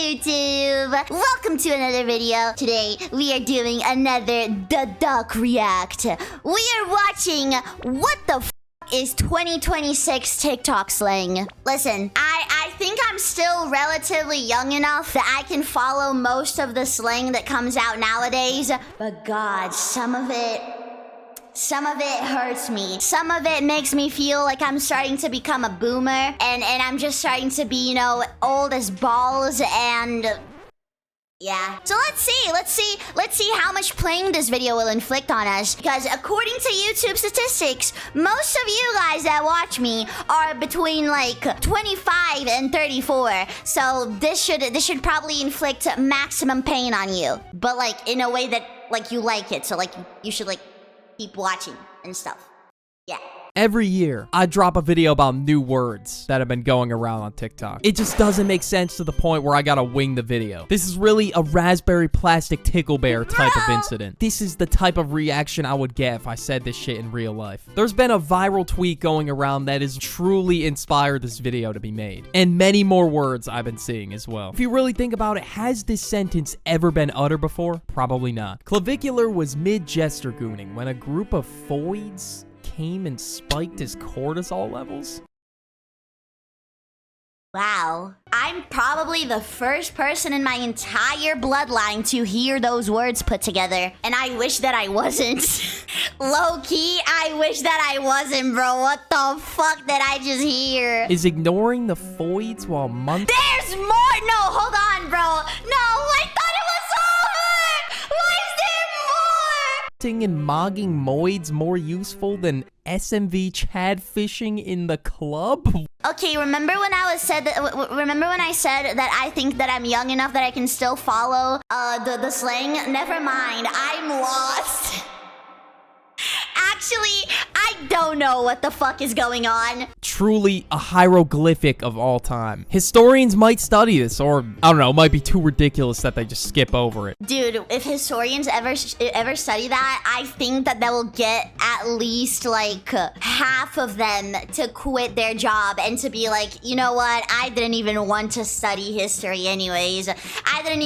YouTube? Welcome to another video. Today, we are doing another The Duck React. We are watching What the F is 2026 TikTok slang. Listen, I think I'm still relatively young enough that I can follow most of the slang that comes out nowadays. But God, some of it hurts me. Some of it makes me feel like I'm starting to become a boomer, and I'm just starting to be, you know, old as balls, and yeah. So let's see how much playing this video will inflict on us, because according to YouTube statistics, most of you guys that watch me are between like 25 and 34. So this should probably inflict maximum pain on you, but like in a way that like you like it. So like you should like keep watching and stuff. Yeah. Every year, I drop a video about new words that have been going around on TikTok. It just doesn't make sense to the point where I gotta wing the video. This is really a raspberry plastic tickle bear type of incident. This is the type of reaction I would get if I said this shit in real life. There's been a viral tweet going around that has truly inspired this video to be made. And many more words I've been seeing as well. If you really think about it, has this sentence ever been uttered before? Probably not. Clavicular was mid-jester gooning when a group of foids came and spiked his cortisol levels. Wow. I'm probably the first person in my entire bloodline to hear those words put together. And I wish that I wasn't. Low-key, I wish that I wasn't, bro. What the fuck did I just hear? Is ignoring the foids while There's more! No, hold on, bro. No, I thought it was over! Why is there more? and mogging moids more useful than SMV Chad fishing in the club? Okay, remember when I said that I think that I'm young enough that I can still follow the slang? Never mind, I'm lost. Actually, I don't know what the fuck is going on. Truly a hieroglyphic of all time. Historians might study this, or I don't know, it might be too ridiculous that they just skip over it. Dude, if historians ever study that, I think that will get at least like half of them to quit their job and to be like, you know what? I didn't even want to study history anyways. I didn't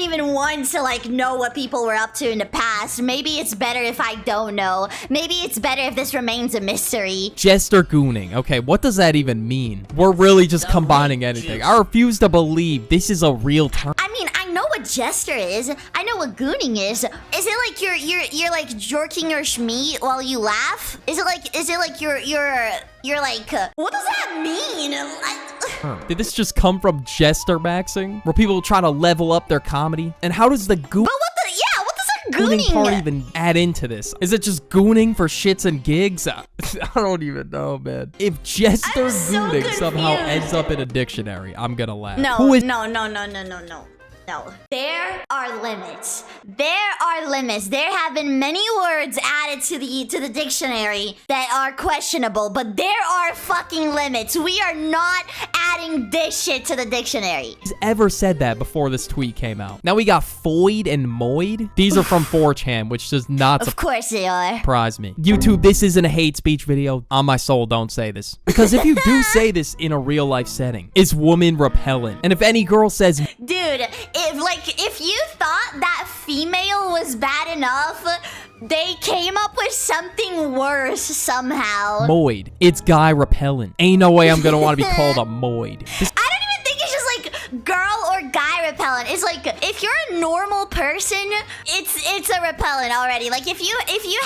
even want to like know what people were up to in the past. Maybe it's better if I don't know. Maybe it's better if this remains a mystery. Jester gooning. Okay, what does that even mean? We're really just combining anything. I refuse to believe this is a real term. I mean, I know what jester is. I know what gooning is. Is it like you're like jorking your schmeat while you laugh? Is it like you're like what does that mean? Did this just come from jester maxing? Where people try to level up their comedy? And how does the gooning part even add into this? Is it just gooning for shits and gigs? I don't even know, man. If jester gooning somehow ends up in a dictionary, I'm gonna laugh. No. There are limits. There have been many words added to the dictionary that are questionable, but there are fucking limits. We are not adding this shit to the dictionary. Who's ever said that before this tweet came out? Now we got foid and moid. These are from 4chan, which does not Of course they are. surprise me. YouTube, this isn't a hate speech video. On my soul, don't say this. Because if you do say this in a real life setting, is woman repellent? And if any girl says, dude, if you thought that female was bad enough, they came up with something worse somehow. moid, it's guy repellent. Ain't no way I'm gonna want to be called a moid. I don't even think it's just like girl or guy repellent. It's like if you're a normal person, it's a repellent already. Like if you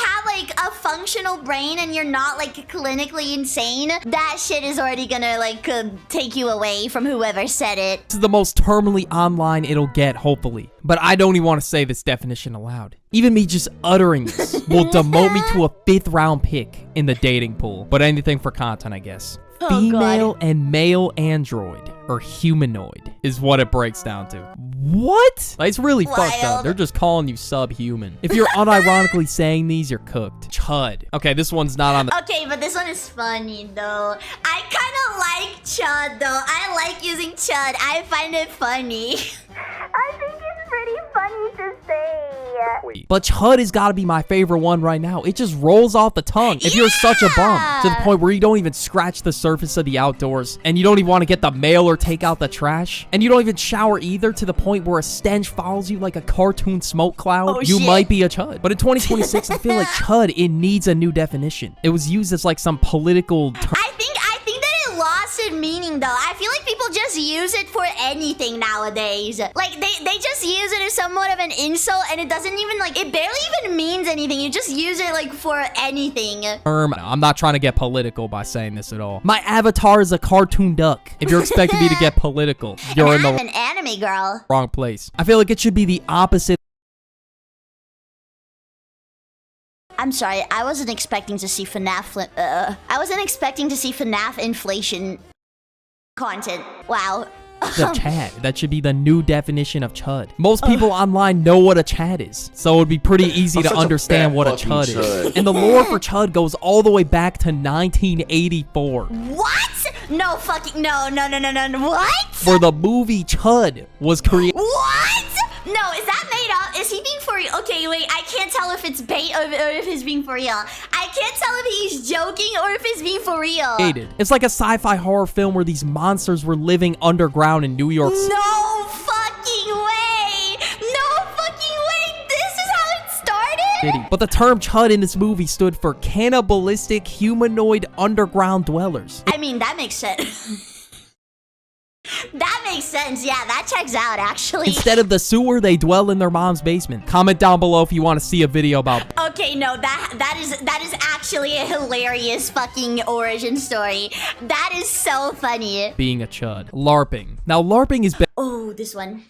have like a functional brain and you're not like clinically insane, that shit is already gonna like take you away from whoever said it. This is the most terminally online it'll get, hopefully. But I don't even want to say this definition aloud. Even me just uttering this will demote me to a 5th round pick in the dating pool. But anything for content, I guess. Female and male android, or humanoid, is what it breaks down to. What? Like, it's really fucked up. They're just calling you subhuman. If you're unironically saying these, you're cooked. Chud. Okay, this one's not on the... Okay, but this one is funny, though. I kind of like chud, though. I like using chud. I find it funny. I think it's pretty funny to say. But chud has got to be my favorite one right now. It just rolls off the tongue. If you're such a bum to the point where you don't even scratch the surface of the outdoors, and you don't even want to get the mail or take out the trash, and you don't even shower either, to the point where a stench follows you like a cartoon smoke cloud, you might be a chud. But in 2026, I feel like chud, it needs a new definition. It was used as like some political term. I think that it lost its meaning though. I feel like people just use it for anything nowadays. Like they just use it as somewhat of an insult, and it doesn't even like, it barely even means anything. You just use it like for anything. I'm not trying to get political by saying this at all. My avatar is a cartoon duck. If you're expecting me to get political, you're in the an anime girl. wrong place. I feel like it should be the opposite. I'm sorry, I wasn't expecting to see FNAF. I wasn't expecting to see FNAF inflation content. Wow. The Chad. That should be the new definition of chud. Most people online know what a Chad is, so it would be pretty easy to understand what a chud is. And the lore for chud goes all the way back to 1984. What? No fucking no. What? For the movie Chud was created. What? No, is that made up? Is he being for real? Okay, wait, I can't tell if it's bait or if he's being for real. I can't tell if he's joking or if he's being for real. It's like a sci-fi horror film where these monsters were living underground in New York City. No fucking way! No fucking way! This is how it started? But the term chud in this movie stood for cannibalistic humanoid underground dwellers. I mean, that makes sense. That makes sense. Yeah, that checks out, actually. Instead of the sewer, they dwell in their mom's basement. Comment down below if you want to see a video about. Okay, no, that is actually a hilarious fucking origin story. That is so funny. Being a chud. LARPing. Now, LARPing is. Oh, this one.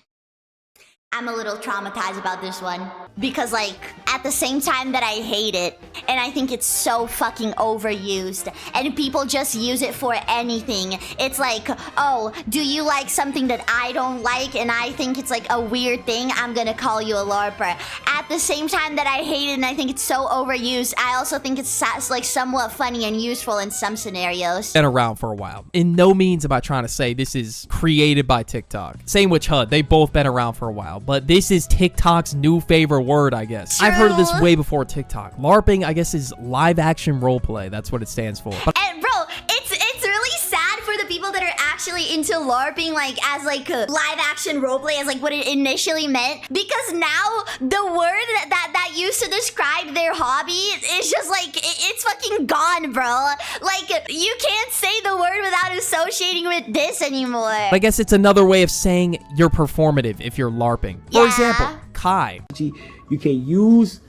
I'm a little traumatized about this one. Because, like, at the same time that I hate it, and I think it's so fucking overused, and people just use it for anything. It's like, oh, do you like something that I don't like, and I think it's like a weird thing? I'm gonna call you a LARPer. At the same time that I hate it and I think it's so overused, I also think it's like somewhat funny and useful in some scenarios. Been around for a while. In no means am I trying to say this is created by TikTok. Same with chud. They've both been around for a while. But this is TikTok's new favorite word, I guess. True. I've heard of this way before TikTok. LARPing, I guess, is live action roleplay. That's what it stands for. But and bro, it's really sad for the people that are actually into LARPing, like as like a live action roleplay, as like what it initially meant. Because now the word that used to describe their hobby is just like it's fucking gone, bro. Like you can't say the word without associating with this anymore. I guess it's another way of saying you're performative if you're LARPing. For example, Kai. You can use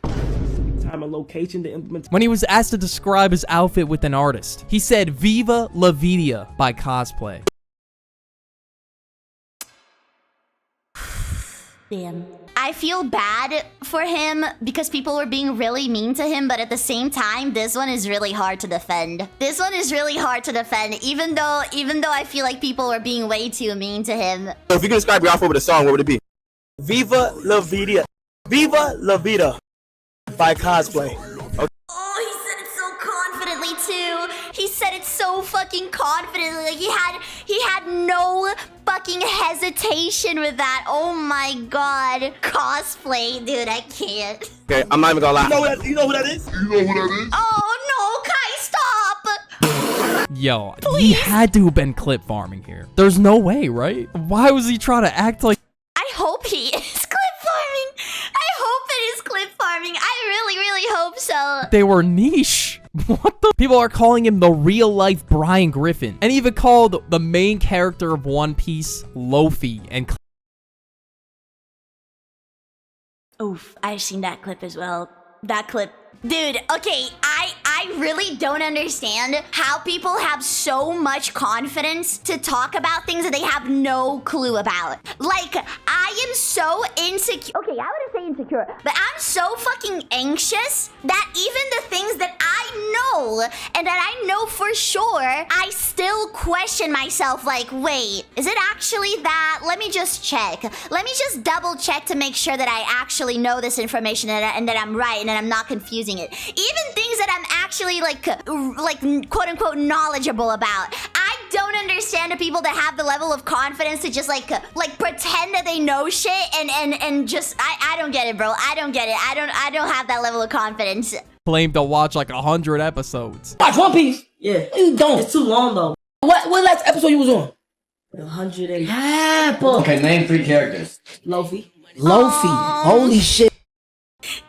time and location to implement. When he was asked to describe his outfit with an artist, he said Viva La Vida by cosplay. Damn. I feel bad for him because people were being really mean to him, but at the same time, this one is really hard to defend. This one is really hard to defend, even though I feel like people were being way too mean to him. So if you could describe your outfit with a song, what would it be? Viva La Vida. Viva La Vida by cosplay. Oh, he said it so confidently too. He said it so fucking confidently. Like he had no fucking hesitation with that. Oh my god. Cosplay, dude, I can't. Okay, I'm not even gonna lie. You know who that is? Oh no, Kai, stop! Yo, he had to have been clip farming here. There's no way, right? Why was he trying to act like... I hope he is clip farming. I hope it is clip farming. I really, really hope so. they were niche? What the? People are calling him the real-life Brian Griffin. And even called the main character of One Piece Luffy and... Oof, I've seen that clip as well. That clip. Dude, okay, I really don't understand how people have so much confidence to talk about things that they have no clue about. Like, I am so insecure. Okay, I wouldn't say insecure, but I'm so fucking anxious that even the things that I know and that I know for sure, I still question myself like, wait, is it actually that? Let me just check. Let me just double check to make sure that I actually know this information and that I'm right and that I'm not confusing it. Even things that I'm actually like quote unquote knowledgeable about, I don't understand the people that have the level of confidence to just like pretend that they know shit and just I don't get it, bro. I don't get it. I don't have that level of confidence. Claimed to watch like 100 episodes. Watch One Piece. Yeah, you don't. It's too long though. What last episode you was on? 100 and half. Okay, name 3 characters. Luffy. Holy shit.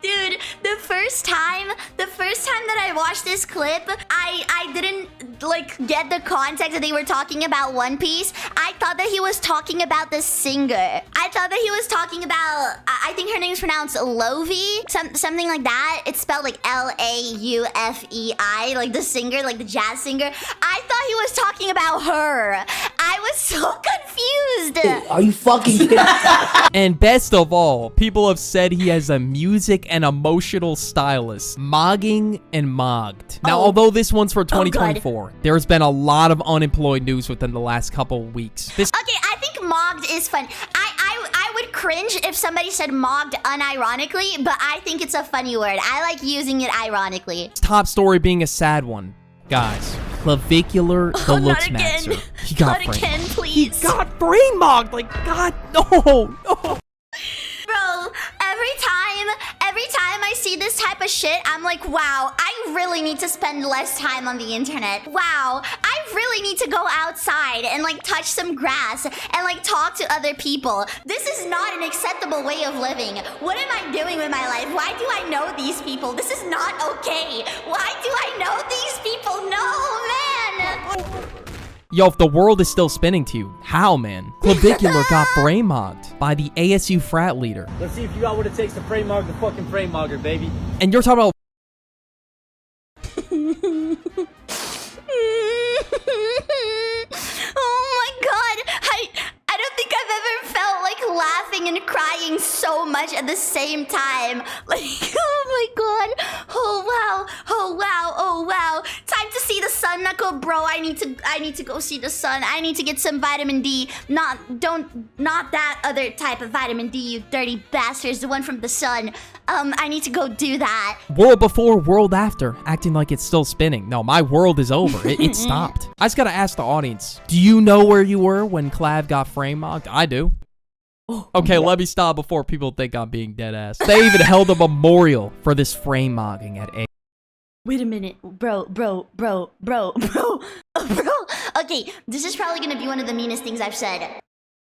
Dude, the first time that I watched this clip, I didn't like get the context that they were talking about One Piece. I thought that he was talking about the singer. I thought that he was talking about, I think her name's pronounced Lovi, something like that. It's spelled like Laufei, like the singer, like the jazz singer. I thought he was talking about her. I was so confused. Are you fucking kidding? And best of all, people have said he has a music and emotional stylist, Mogging and Mogged. Now, although this one's for 2024, there's been a lot of unemployed news within the last couple of weeks. Okay, I think Mogged is fun. I would cringe if somebody said Mogged unironically, but I think it's a funny word. I like using it ironically. Top story being a sad one. Guys, Clavicular the Looks Master. He got Not again, framed. please. He got frame mogged. Like, God, no. Bro, every time I see this type of shit, I'm like, wow, I really need to spend less time on the internet. Wow, I really need to go outside and like touch some grass and like talk to other people. This is not an acceptable way of living. What am I doing with my life? Why do I know these people? This is not okay. Why do I know these people? No, man. Yo, if the world is still spinning to you, how, man? Clavicular got frame mogged by the ASU frat leader. Let's see if you got what it takes to frame mog the fucking frame mogger, baby. And you're talking about Oh my god, I don't think I've ever felt like laughing and crying so much at the same time. Like, oh my god, oh wow, oh wow, oh wow. Time to see the sun, Nako, bro. I need to go see the sun. I need to get some vitamin D. Not that other type of vitamin D, you dirty bastards. The one from the sun. I need to go do that. world before, world after, acting like it's still spinning. No, my world is over. It stopped. I just gotta ask the audience, do you know where you were when Clav got frame mogged? I do. Okay, let me stop before people think I'm being dead ass. They even held a memorial for this frame mogging at A. Wait a minute, bro. Okay, this is probably gonna be one of the meanest things I've said.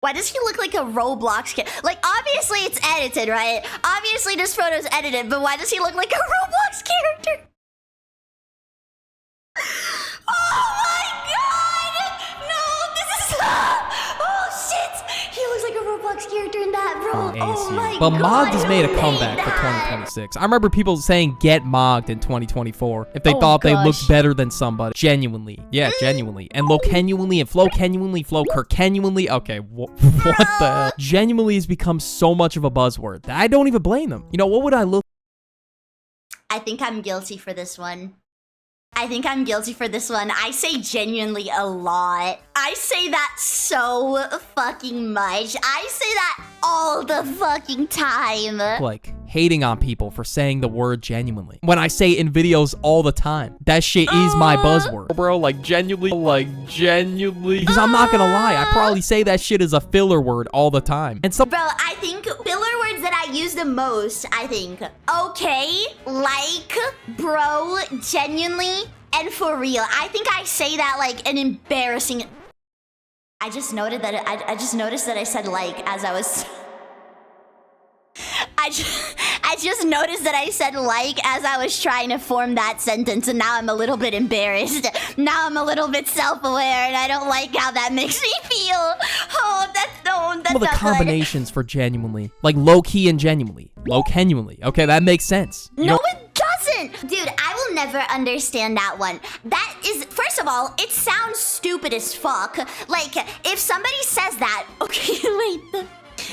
Why does he look like a Roblox kid? Like, obviously it's edited, right? Obviously this photo's edited, but why does he look like a Roblox character? Oh my god! No, this is... Oh shit! He looks like a Roblox character in that, bro. Oh my god. But Mogged has made a I hate comeback for that. 2026. I remember people saying get Mogged in 2024 if they thought they looked better than somebody. Genuinely. Yeah, genuinely. And low-genuinely and flow-genuinely, flow-cur-genuinely. Okay, what the hell? Genuinely has become so much of a buzzword that I don't even blame them. You know, what would I look... I think I'm guilty for this one. I say genuinely a lot. I say that so fucking much. I say that all the fucking time. like hating on people for saying the word genuinely when I say it in videos all the time. That shit is my buzzword, bro. Like genuinely because I'm not gonna lie, I probably say that shit as a filler word all the time. And some Bro, I think filler words that I use the most, I think okay, like, bro, genuinely, and for real. I think I say that like an embarrassing... I just noticed that I said like as I was... I just noticed that I said like as I was trying to form that sentence, and now I'm a little bit embarrassed. Now I'm a little bit self-aware, and I don't like how that makes me feel. Oh, that's of the not good. combinations for genuinely, like low-key and genuinely. Low-genuinely. Okay, that makes sense. You No, know- it doesn't! Dude, I will never understand that one. That is, first of all, it sounds stupid as fuck. Like, if somebody says that, okay, wait.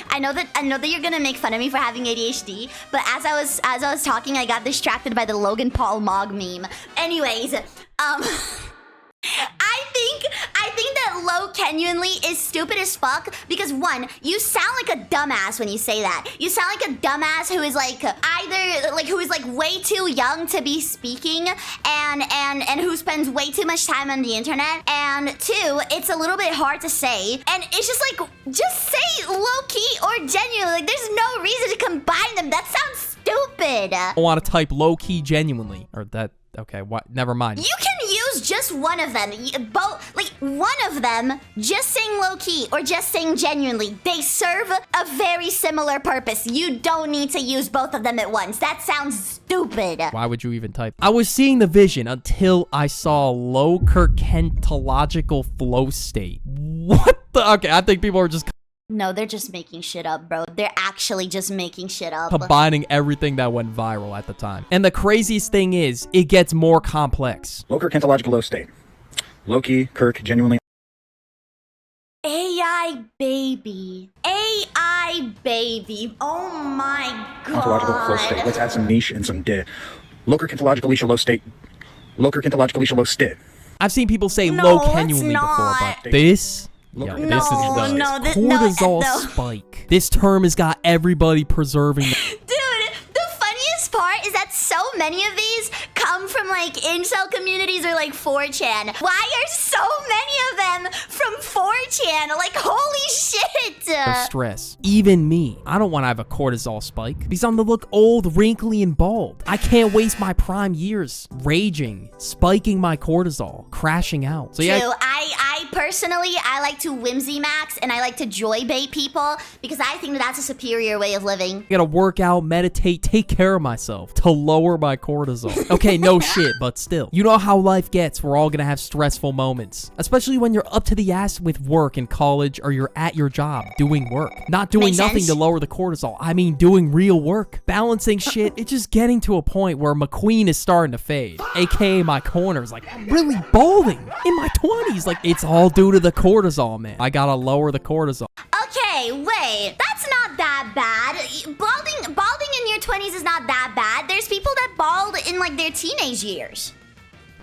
I know that you're gonna make fun of me for having ADHD, but as I was talking, I got distracted by the Logan Paul Mog meme. Anyways, I think think that low genuinely is stupid as fuck because one, you sound like a dumbass when you say that. You sound like a dumbass who is like either like who is like way too young to be speaking and who spends way too much time on the internet. And two, it's a little bit hard to say. And it's just like just say low key or genuinely. Like there's no reason to combine them. That sounds stupid. I want to type low key genuinely or that. Okay, what? Never mind. You can use just one of them. Both, like one of them, just saying low key or just saying genuinely. They serve a very similar purpose. You don't need to use both of them at once. That sounds stupid. Why would you even type? I was seeing the vision until I saw low kerkentological flow state. What the? Okay, I think people are just No, they're just making shit up, bro. They're actually just making shit up. combining everything that went viral at the time. And the craziest thing is, it gets more complex. Low Kerkentological low state. Low-key, Kirk, genuinely. AI baby. AI baby. Oh my Ontological flow state. god. Let's add some niche and some did. Low Kerkentological Leisha low state. Low Kerkentological Leisha low stit. I've seen people say No, low it's genuinely before, not. but this... No, Yeah, no, this is the no, cortisol no. spike. This term has got everybody preserving. Dude, the funniest part is that so many of these come from like incel communities or like 4chan. Why are so many of them from 4chan? Like, holy shit. Of stress. Even me. I don't want to have a cortisol spike because I'm gonna look old, wrinkly, and bald. I can't waste my prime years raging, spiking my cortisol, crashing out. So yeah, True. I personally, I like to whimsy max and I like to joy bait people because I think that's a superior way of living. I gotta work out, meditate, take care of myself to lower my cortisol. Okay, no shit, but still. You know how life gets. We're all gonna have stressful moments. Especially when you're up to the ass with work in college or you're at your job doing work. Not doing Makes nothing sense. to lower the cortisol. I mean doing real work. Balancing shit. It's just getting to a point where McQueen is starting to fade. AKA my corners. Like, I'm really balding in my 20s. Like, it's all due to the cortisol, man. I gotta lower the cortisol. Okay, wait. That's not that bad. Balding in your 20s is not that bad. There's people that bald in like their teenage years.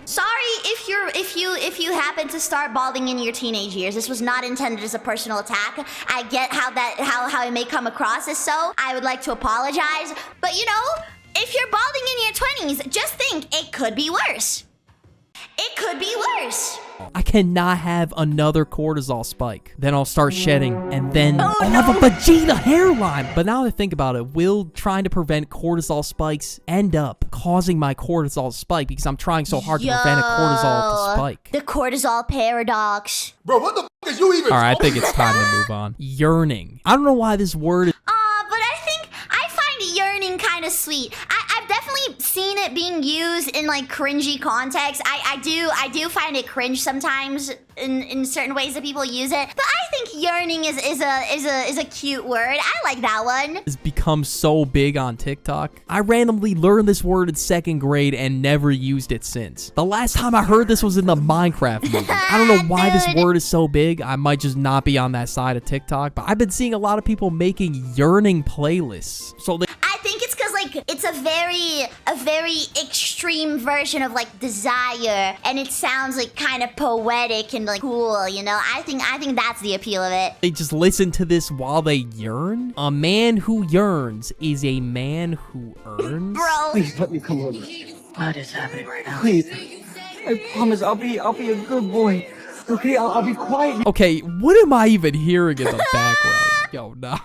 Sorry if you happen to start balding in your teenage years. This was not intended as a personal attack. I get how it may come across as so. I would like to apologize. But you know, if you're balding in your 20s, just think it could be worse. It could be worse. I cannot have another cortisol spike. Then I'll start shedding, and then Oh, I'll have a Vegeta hairline. But now that I think about it, will trying to prevent cortisol spikes end up causing my cortisol to spike because I'm trying so hard to prevent a cortisol to spike? The cortisol paradox. Bro, what the f is you even? All right, I think it's time to move on. Yearning. I don't know why this word is... But I find yearning kind of sweet. I've definitely seen it being used in like cringy contexts. I do find it cringe sometimes in certain ways that people use it. But I think yearning is a cute word. I like that one. has become so big on TikTok. I randomly learned this word in 2nd grade and never used it since. The last time I heard this was in the Minecraft movie. I don't know why this Dude. word is so big. I might just not be on that side of TikTok, but I've been seeing a lot of people making yearning playlists. So they I think it's because like it's a very extreme version of like desire, and it sounds like kind of poetic and like cool. You know, I think that's the appeal of it. They just listen to this while they yearn? A man who yearns is a man who earns? Bro, Please let me come over. What is happening right now? Please. I promise I'll be a good boy. Okay, I'll be quiet. Okay, what am I even hearing in the background? Yo, nah,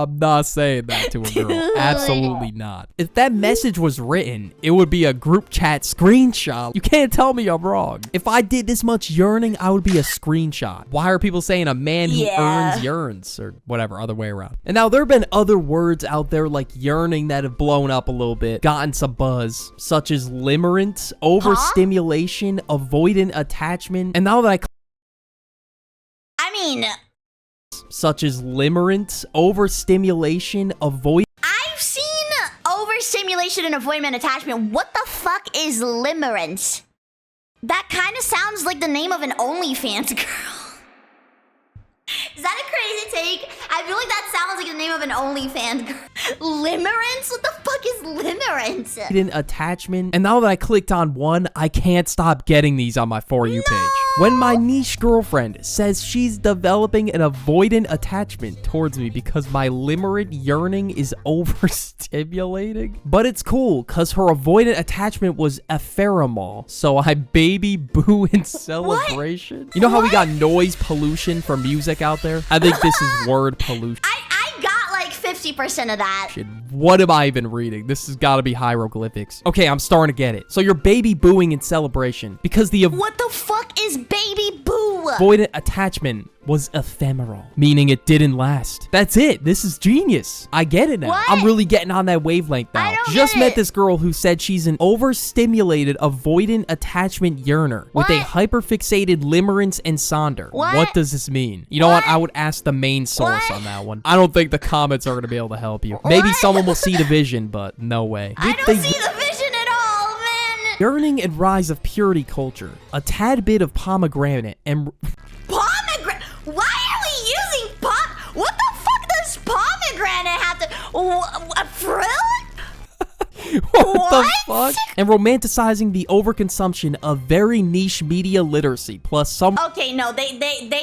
I'm not saying that to a girl. Absolutely not. If that message was written, it would be a group chat screenshot. You can't tell me I'm wrong. If I did this much yearning, I would be a screenshot. Why are people saying a man who Yeah. earns yearns? Or whatever, other way around. And now there have been other words out there like yearning that have blown up a little bit, gotten some buzz, such as limerence, overstimulation, avoidant attachment. And now that I mean, such as limerence, overstimulation, avoid. I've seen overstimulation and avoidment attachment. What the fuck is limerence? That kind of sounds like the name of an OnlyFans girl. Is that a crazy take? I feel like that sounds like the name of an OnlyFans girl. Limerence? What the fuck is limerence? Attachment. And now that I clicked on one, I can't stop getting these on my For You page. When my niche girlfriend says she's developing an avoidant attachment towards me because my limerent yearning is overstimulating. But it's cool, cause her avoidant attachment was ephemeral, so I baby boo in celebration. You know how we got noise pollution for music out there? I think this is word pollution. I got like 50% of that. Shit, what am I even reading? This has got to be hieroglyphics. Okay, I'm starting to get it. So you're baby booing in celebration because the What the fuck is baby boo? avoidant attachment was ephemeral, meaning it didn't last. That's it. This is genius. I get it now. What? I'm really getting on that wavelength now. I don't Just get met it. this girl who said she's an overstimulated avoidant attachment yearner with a What? hyperfixated limerence and sonder. What? does this mean? You know what? What? I would ask the main source What? on that one. I don't think the comments are going to be able to help you. Maybe What? someone will see the vision, but no way. I With don't the see the vision at all, man. yearning and rise of purity culture, a tad bit of pomegranate and Pomegranate. Why are we using What the fuck does pomegranate have to? A fruit? what the What? fuck? And romanticizing the overconsumption of very niche media literacy, plus some Okay, no, they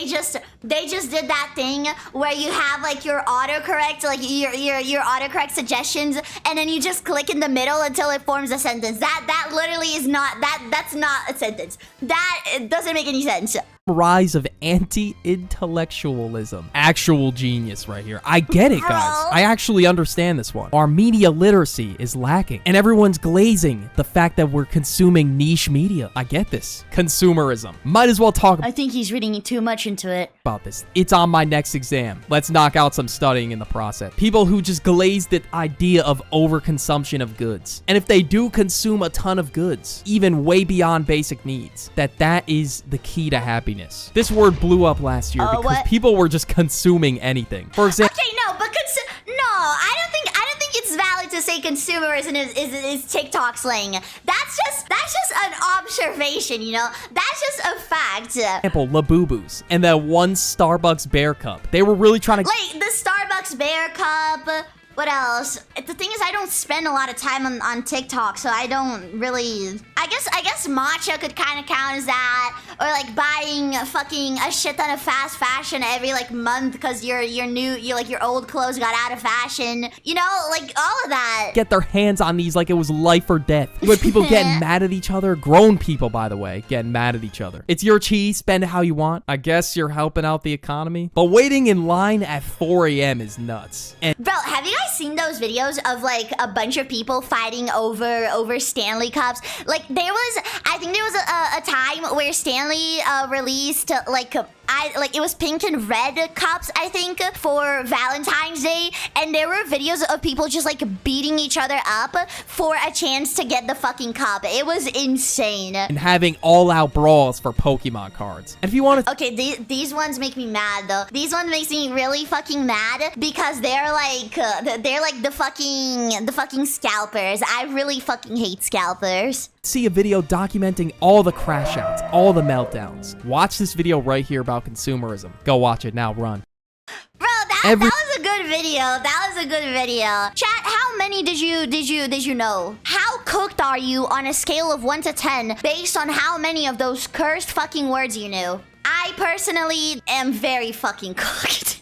just did that thing where you have like your autocorrect, like your autocorrect suggestions, and then you just click in the middle until it forms a sentence. That literally is not that's not a sentence. That it doesn't make any sense. rise of anti-intellectualism. Actual genius right here. I get it, guys. I actually understand this one. Our media literacy is lacking, and everyone's glazing the fact that we're consuming niche media. I get this. Consumerism. Might as well talk I think he's reading too much into it. about this. It's on my next exam. Let's knock out some studying in the process. People who just glaze the idea of overconsumption of goods. And if they do consume a ton of goods, even way beyond basic needs, that is the key to happiness. This word blew up last year because what? people were just consuming anything. For example, Okay, no, but I don't think it's valid to say consumerism is TikTok slang. That's just an observation, you know. That's just a fact. Labubus and that one Starbucks bear cup. They were really trying to Like the Starbucks bear cup. What else? The thing is, I don't spend a lot of time on TikTok, so I don't really. I guess matcha could kind of count as that, or like buying fucking a shit ton of fast fashion every like month because your old clothes got out of fashion. You know, like all of that. get their hands on these like it was life or death. When people getting mad at each other, grown people, by the way, getting mad at each other. It's your cheese, spend it how you want. I guess you're helping out the economy. But waiting in line at 4 a.m. is nuts. And Bro, have you guys seen those videos of like a bunch of people fighting over Stanley cups? Like I think there was a time where Stanley released it was pink and red cups, I think, for Valentine's Day, and there were videos of people just like beating each other up for a chance to get the fucking cup. It was insane. having all-out brawls for Pokemon cards. And if you want to Okay, these ones make me mad though. These ones makes me really fucking mad because they're like the fucking scalpers. I really fucking hate scalpers. see a video documenting all the crash outs, all the meltdowns, watch this video right here about consumerism. Go watch it now, run. Bro, that was a good video. That was a good video. Chat, how many did you know? How cooked are you on a scale of 1 to 10 based on how many of those cursed fucking words you knew? I personally am very fucking cooked.